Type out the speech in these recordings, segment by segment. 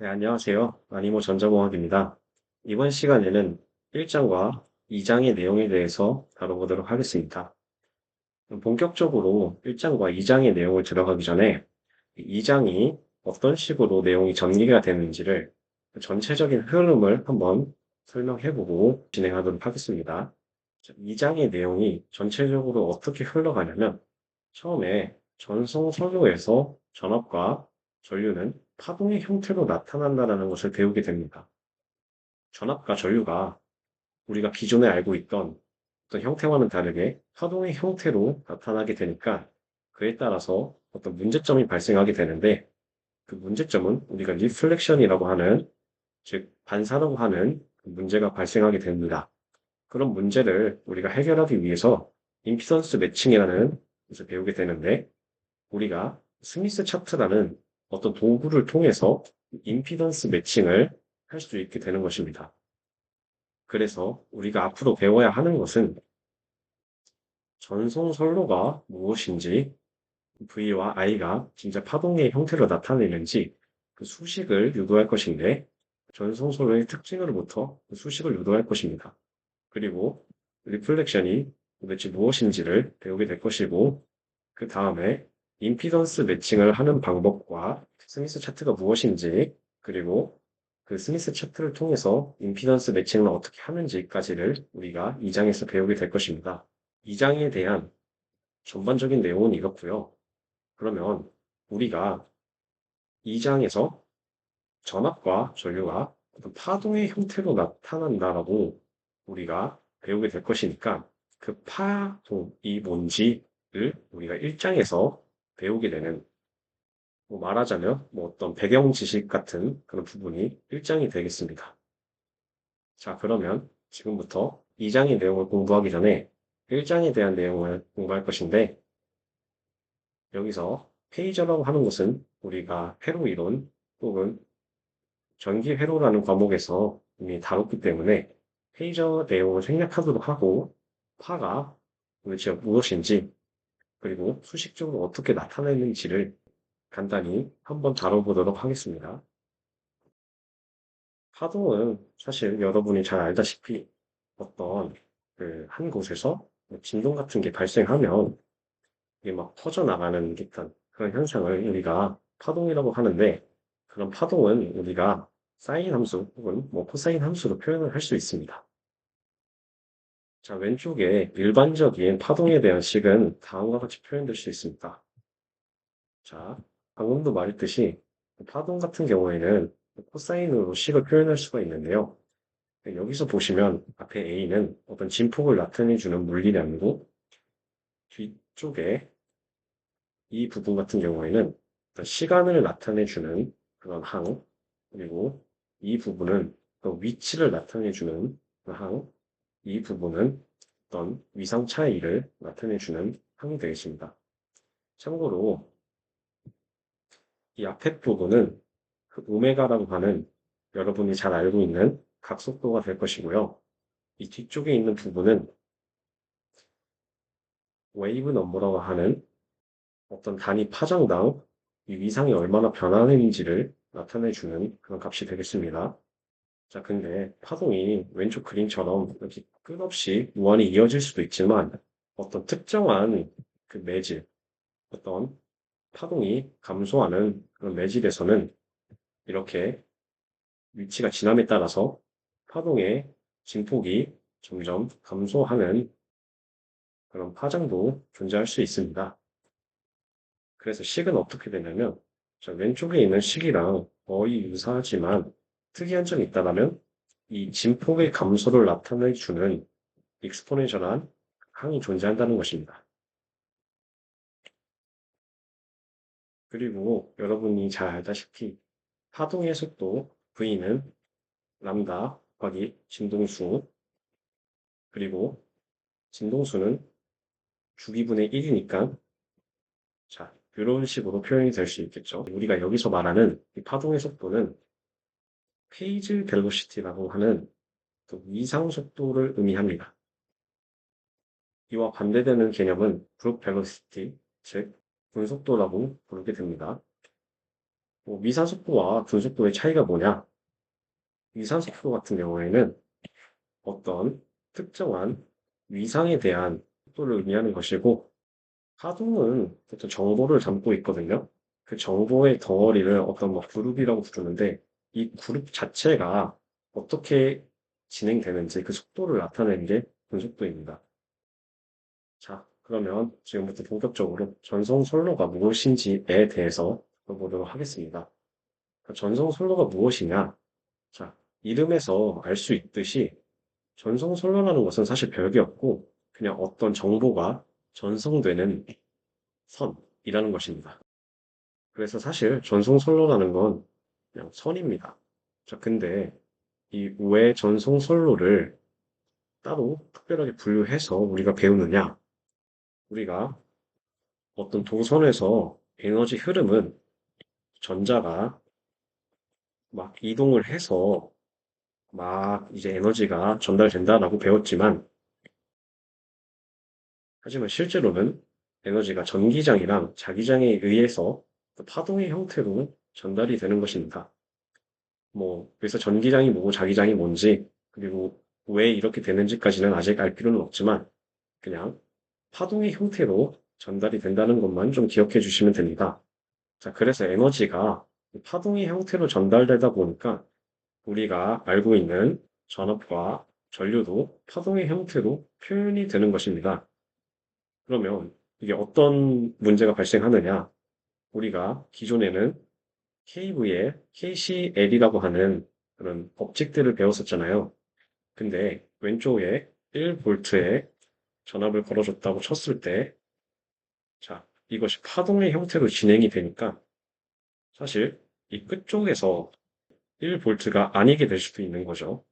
네, 안녕하세요. 아니모 전자공학입니다. 이번 시간에는 1장과 2장의 내용에 대해서 다뤄보도록 하겠습니다. 본격적으로 1장과 2장의 내용을 들어가기 전에 2장이 어떤 식으로 내용이 전개가 되는지를 전체적인 흐름을 한번 설명해보고 진행하도록 하겠습니다. 2장의 내용이 전체적으로 어떻게 흘러가냐면 처음에 전송선로에서 전압과 전류는 파동의 형태로 나타난다는 것을 배우게 됩니다. 전압과 전류가 우리가 기존에 알고 있던 어떤 형태와는 다르게 파동의 형태로 나타나게 되니까 그에 따라서 어떤 문제점이 발생하게 되는데 그 문제점은 우리가 리플렉션이라고 하는, 즉 반사라고 하는 문제가 발생하게 됩니다. 그런 문제를 우리가 해결하기 위해서 임피던스 매칭이라는 것을 배우게 되는데 우리가 스미스 차트라는 어떤 도구를 통해서 임피던스 매칭을 할 수 있게 되는 것입니다. 그래서 우리가 앞으로 배워야 하는 것은 전송 선로가 무엇인지, V와 I가 진짜 파동의 형태로 나타내는지 그 수식을 유도할 것인데 전송 선로의 특징으로부터 그 수식을 유도할 것입니다. 그리고 리플렉션이 도대체 무엇인지를 배우게 될 것이고 그 다음에 임피던스 매칭을 하는 방법과 스미스 차트가 무엇인지, 그리고 그 스미스 차트를 통해서 임피던스 매칭을 어떻게 하는지까지를 우리가 2장에서 배우게 될 것입니다. 2장에 대한 전반적인 내용은 이렇고요. 그러면 우리가 2장에서 전압과 전류가 어떤 파동의 형태로 나타난다라고 우리가 배우게 될 것이니까 그 파동이 뭔지를 우리가 1장에서 배우게 되는, 뭐 말하자면 뭐 어떤 배경 지식 같은 그런 부분이 1장이 되겠습니다. 자, 그러면 지금부터 2장의 내용을 공부하기 전에 1장에 대한 내용을 공부할 것인데 여기서 페이저라고 하는 것은 우리가 회로 이론 혹은 전기 회로라는 과목에서 이미 다뤘기 때문에 페이저 내용을 생략하도록 하고 파가 도대체 무엇인지 그리고 수식적으로 어떻게 나타내는지를 간단히 한번 다뤄보도록 하겠습니다. 파동은 사실 여러분이 잘 알다시피 어떤 그 한 곳에서 진동 같은 게 발생하면 이게 막 퍼져나가는 듯한 그런 현상을 우리가 파동이라고 하는데 그런 파동은 우리가 사인 함수 혹은 뭐 코사인 함수로 표현을 할 수 있습니다. 자, 왼쪽에 일반적인 파동에 대한 식은 다음과 같이 표현될 수 있습니다. 자, 방금도 말했듯이 파동 같은 경우에는 코사인으로 식을 표현할 수가 있는데요. 여기서 보시면 앞에 A는 어떤 진폭을 나타내주는 물리량이고 뒤쪽에 이 부분 같은 경우에는 어떤 시간을 나타내주는 그런 항, 그리고 이 부분은 또 위치를 나타내주는 그 항, 이 부분은 어떤 위상 차이를 나타내주는 항이 되겠습니다. 참고로 이 앞에 부분은 그 오메가라고 하는 여러분이 잘 알고 있는 각속도가 될 것이고요. 이 뒤쪽에 있는 부분은 웨이브 넘버라고 하는 어떤 단위 파장당 이 위상이 얼마나 변화하는지를 나타내주는 그런 값이 되겠습니다. 자, 근데 파동이 왼쪽 그림처럼 이렇게 끝없이 무한히 이어질 수도 있지만 어떤 특정한 그 매질, 어떤 파동이 감소하는 그런 매질에서는 이렇게 위치가 지남에 따라서 파동의 진폭이 점점 감소하는 그런 파장도 존재할 수 있습니다. 그래서 식은 어떻게 되냐면 자, 왼쪽에 있는 식이랑 거의 유사하지만 특이한 점이 있다면 이 진폭의 감소를 나타내주는 익스포넨셜한 항이 존재한다는 것입니다. 그리고 여러분이 잘 알다시피 파동의 속도 V는 람다 곱하기 진동수, 그리고 진동수는 주기분의 1이니까 자, 이런 식으로 표현이 될 수 있겠죠. 우리가 여기서 말하는 이 파동의 속도는 페이즈 벨로시티라고 하는 또 위상 속도를 의미합니다. 이와 반대되는 개념은 그룹 벨로시티, 즉 분속도라고 부르게 됩니다. 뭐 미상속도와 분속도의 차이가 뭐냐? 미상속도 같은 경우에는 어떤 특정한 위상에 대한 속도를 의미하는 것이고, 파동은 어떤 정보를 담고 있거든요. 그 정보의 덩어리를 어떤 뭐 그룹이라고 부르는데, 이 그룹 자체가 어떻게 진행되는지 그 속도를 나타내는 게 분속도입니다. 자, 그러면 지금부터 본격적으로 전송 솔로가 무엇인지에 대해서 보도록 하겠습니다. 전송 솔로가 무엇이냐? 자, 이름에서 알 수 있듯이 전송 솔로라는 것은 사실 별게 없고 그냥 어떤 정보가 전송되는 선이라는 것입니다. 그래서 사실 전송 솔로라는 건 그냥 선입니다. 자, 근데 이 왜 전송 솔로를 따로 특별하게 분류해서 우리가 배우느냐? 우리가 어떤 도선에서 에너지 흐름은 전자가 막 이동을 해서 막 이제 에너지가 전달된다라고 배웠지만, 하지만 실제로는 에너지가 전기장이랑 자기장에 의해서 그 파동의 형태로 전달이 되는 것입니다. 뭐, 그래서 전기장이 뭐고 자기장이 뭔지, 그리고 왜 이렇게 되는지까지는 아직 알 필요는 없지만, 그냥 파동의 형태로 전달이 된다는 것만 좀 기억해 주시면 됩니다. 자, 그래서 에너지가 파동의 형태로 전달되다 보니까 우리가 알고 있는 전압과 전류도 파동의 형태로 표현이 되는 것입니다. 그러면 이게 어떤 문제가 발생하느냐? 우리가 기존에는 KVL, KCL이라고 하는 그런 법칙들을 배웠었잖아요. 근데 왼쪽에 1볼트에 전압을 걸어줬다고 쳤을 때, 자, 이것이 파동의 형태로 진행이 되니까 사실 이 끝쪽에서 1볼트가 아니게 될 수도 있는 거죠.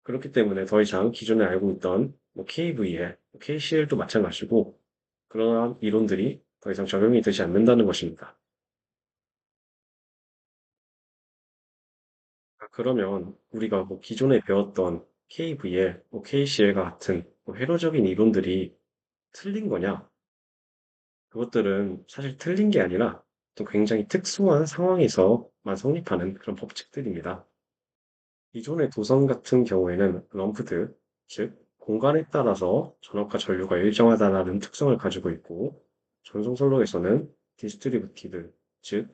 그렇기 때문에 더 이상 기존에 알고 있던 뭐 KVL, KCL도 마찬가지고 그러한 이론들이 더 이상 적용이 되지 않는다는 것입니다. 그러면 우리가 뭐 기존에 배웠던 KVL, 뭐 KCL과 같은 뭐 회로적인 이론들이 틀린 거냐? 그것들은 사실 틀린 게 아니라 또 굉장히 특수한 상황에서만 성립하는 그런 법칙들입니다. 기존의 도성 같은 경우에는 럼프드, 즉 공간에 따라서 전압과 전류가 일정하다는 특성을 가지고 있고, 전송선로에서는 디스트리뷰티드, 즉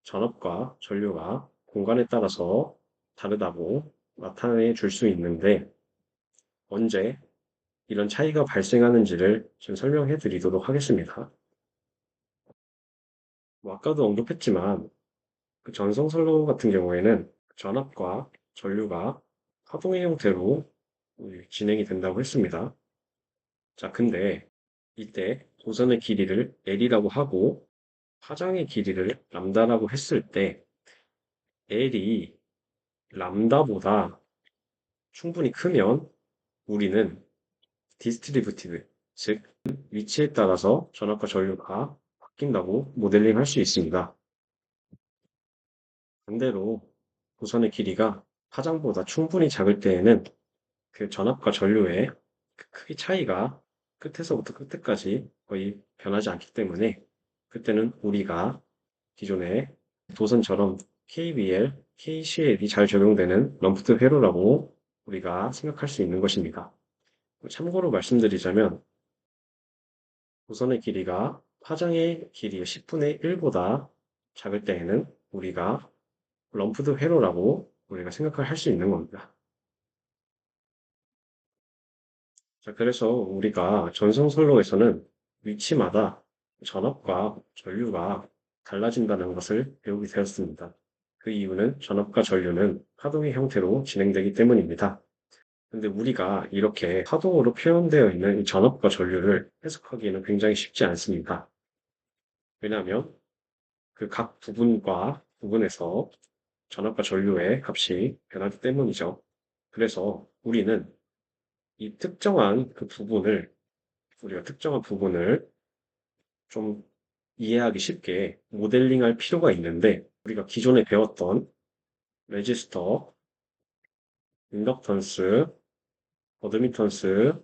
전압과 전류가 공간에 따라서 다르다고 나타내 줄 수 있는데, 언제 이런 차이가 발생하는지를 좀 설명해 드리도록 하겠습니다. 뭐 아까도 언급했지만 그 전송선로 같은 경우에는 전압과 전류가 파동의 형태로 진행이 된다고 했습니다. 자, 근데 이때 도선의 길이를 L이라고 하고 파장의 길이를 람다라고 했을 때 L이 람다보다 충분히 크면 우리는 디스트리뷰티드, 즉 위치에 따라서 전압과 전류가 바뀐다고 모델링 할 수 있습니다. 반대로 도선의 길이가 파장보다 충분히 작을 때에는 그 전압과 전류의 그 크기 차이가 끝에서부터 끝에까지 거의 변하지 않기 때문에 그때는 우리가 기존의 도선처럼 KBL, KCL이 잘 적용되는 럼프드 회로라고 우리가 생각할 수 있는 것입니다. 참고로 말씀드리자면 도선의 길이가 파장의 길이의 10분의 1보다 작을 때에는 우리가 럼프드 회로라고 우리가 생각을 할 수 있는 겁니다. 자, 그래서 우리가 전성선로에서는 위치마다 전압과 전류가 달라진다는 것을 배우게 되었습니다. 그 이유는 전압과 전류는 파동의 형태로 진행되기 때문입니다. 근데 우리가 이렇게 파동으로 표현되어 있는 이 전압과 전류를 해석하기에는 굉장히 쉽지 않습니다. 왜냐하면 그 각 부분과 부분에서 전압과 전류의 값이 변하기 때문이죠. 그래서 우리는 이 특정한 그 부분을 우리가 특정한 부분을 좀 이해하기 쉽게 모델링할 필요가 있는데 우리가 기존에 배웠던 레지스터, 인덕턴스, 어드미턴스,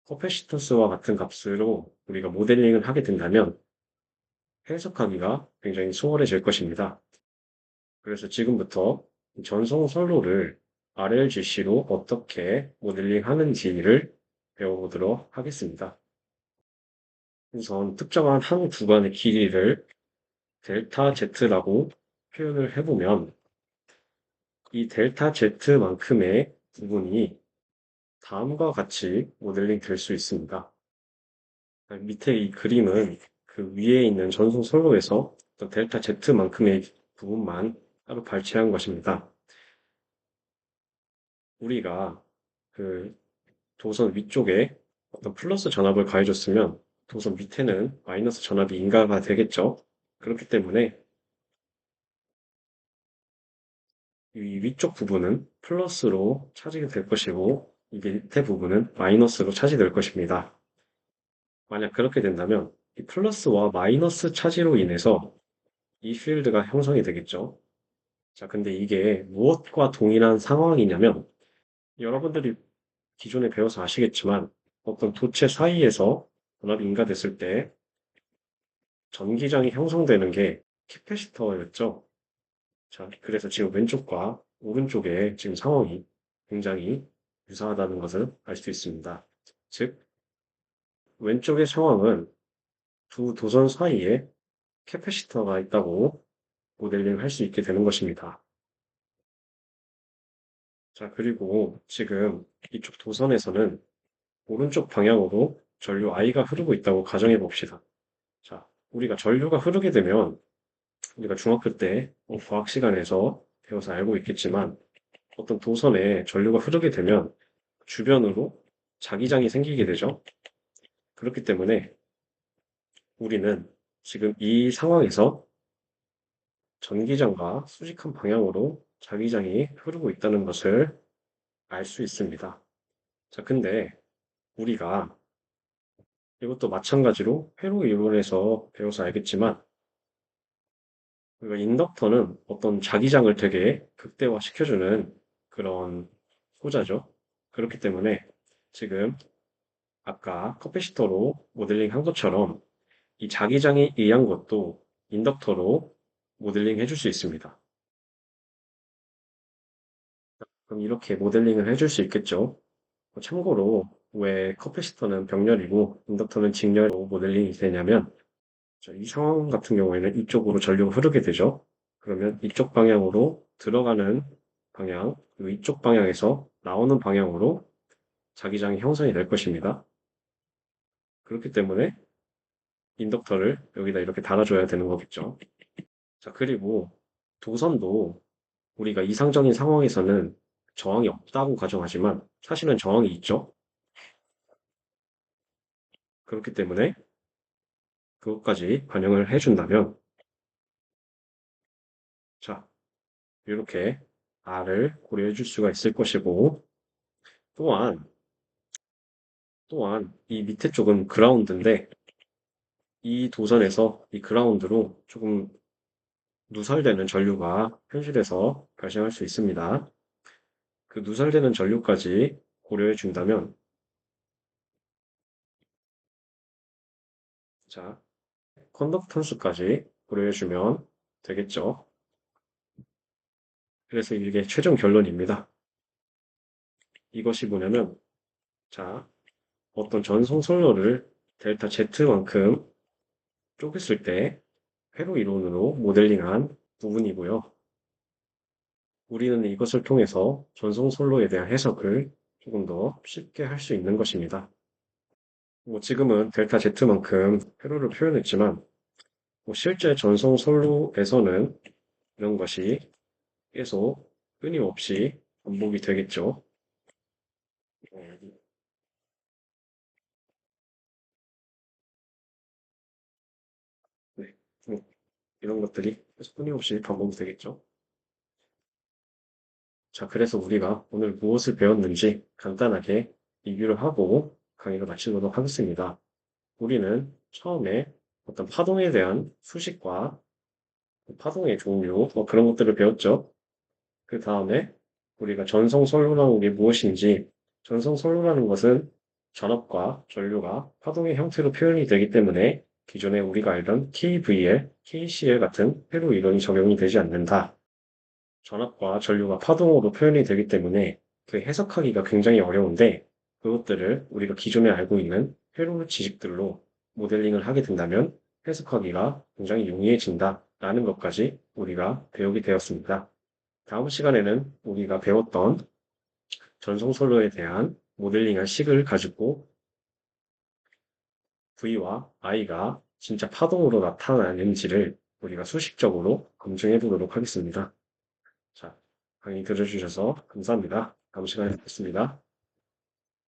커패시턴스와 같은 값으로 우리가 모델링을 하게 된다면 해석하기가 굉장히 수월해질 것입니다. 그래서 지금부터 전송 선로를 RLGC로 어떻게 모델링 하는지를 배워보도록 하겠습니다. 우선 특정한 한 구간의 길이를 델타 Z라고 표현을 해보면 이 델타 Z만큼의 부분이 다음과 같이 모델링 될 수 있습니다. 밑에 이 그림은 그 위에 있는 전송 선로에서 어떤 델타 Z만큼의 부분만 따로 발췌한 것입니다. 우리가 그 도선 위쪽에 어떤 플러스 전압을 가해줬으면 도선 밑에는 마이너스 전압이 인가가 되겠죠. 그렇기 때문에 이 위쪽 부분은 플러스로 차지가 될 것이고 이 밑에 부분은 마이너스로 차지될 것입니다. 만약 그렇게 된다면 이 플러스와 마이너스 차지로 인해서 이 필드가 형성이 되겠죠. 자, 근데 이게 무엇과 동일한 상황이냐면 여러분들이 기존에 배워서 아시겠지만 어떤 도체 사이에서 전압이 인가됐을 때 전기장이 형성되는 게 캐패시터였죠. 자, 그래서 지금 왼쪽과 오른쪽의 지금 상황이 굉장히 유사하다는 것을 알 수 있습니다. 즉, 왼쪽의 상황은 두 도선 사이에 캐패시터가 있다고 모델링 할 수 있게 되는 것입니다. 자, 그리고 지금 이쪽 도선에서는 오른쪽 방향으로 전류 I가 흐르고 있다고 가정해 봅시다. 자, 우리가 전류가 흐르게 되면 우리가 중학교 때 과학 시간에서 배워서 알고 있겠지만 어떤 도선에 전류가 흐르게 되면 주변으로 자기장이 생기게 되죠. 그렇기 때문에 우리는 지금 이 상황에서 전기장과 수직한 방향으로 자기장이 흐르고 있다는 것을 알 수 있습니다. 자, 근데 우리가 이것도 마찬가지로 회로 이론에서 배워서 알겠지만 우리가 인덕터는 어떤 자기장을 되게 극대화시켜주는 그런 호자죠. 그렇기 때문에 지금 아까 커패시터로 모델링 한 것처럼 이 자기장에 의한 것도 인덕터로 모델링 해줄 수 있습니다. 그럼 이렇게 모델링을 해줄 수 있겠죠. 참고로 왜 커패시터는 병렬이고 인덕터는 직렬로 모델링이 되냐면 이 상황 같은 경우에는 이쪽으로 전류가 흐르게 되죠. 그러면 이쪽 방향으로 들어가는 방향, 그리고 이쪽 방향에서 나오는 방향으로 자기장이 형성이 될 것입니다. 그렇기 때문에 인덕터를 여기다 이렇게 달아줘야 되는 거겠죠. 자, 그리고 도선도 우리가 이상적인 상황에서는 저항이 없다고 가정하지만 사실은 저항이 있죠. 그렇기 때문에 그것까지 반영을 해준다면 자, 이렇게 R을 고려해 줄 수가 있을 것이고 또한 이 밑에 쪽은 그라운드인데 이 도선에서 이 그라운드로 조금 누설되는 전류가 현실에서 발생할 수 있습니다. 그 누설되는 전류까지 고려해 준다면 자, 컨덕턴스까지 고려해 주면 되겠죠. 그래서 이게 최종 결론입니다. 이것이 뭐냐면 자, 어떤 전송 선로를 델타 Z만큼 쪼갰을 때 회로 이론으로 모델링한 부분이고요. 우리는 이것을 통해서 전송 선로에 대한 해석을 조금 더 쉽게 할 수 있는 것입니다. 뭐 지금은 델타 Z만큼 회로를 표현했지만 실제 전송 선로에서는 이런 것이 계속 끊임없이 반복이 되겠죠. 네, 이런 것들이 계속 끊임없이 반복이 되겠죠. 자, 그래서 우리가 오늘 무엇을 배웠는지 간단하게 리뷰를 하고 강의를 마치도록 하겠습니다. 우리는 처음에 어떤 파동에 대한 수식과 파동의 종류, 뭐 그런 것들을 배웠죠. 그 다음에 우리가 전성선로라는 게 무엇인지, 전성선로라는 것은 전압과 전류가 파동의 형태로 표현이 되기 때문에 기존에 우리가 알던 KVL, KCL 같은 회로 이론이 적용이 되지 않는다. 전압과 전류가 파동으로 표현이 되기 때문에 그 해석하기가 굉장히 어려운데 그것들을 우리가 기존에 알고 있는 회로 지식들로 모델링을 하게 된다면 해석하기가 굉장히 용이해진다라는 것까지 우리가 배우게 되었습니다. 다음 시간에는 우리가 배웠던 전송선로에 대한 모델링한 식을 가지고 V와 I가 진짜 파동으로 나타나는지를 우리가 수식적으로 검증해 보도록 하겠습니다. 자, 강의 들어주셔서 감사합니다. 다음 시간에 뵙겠습니다.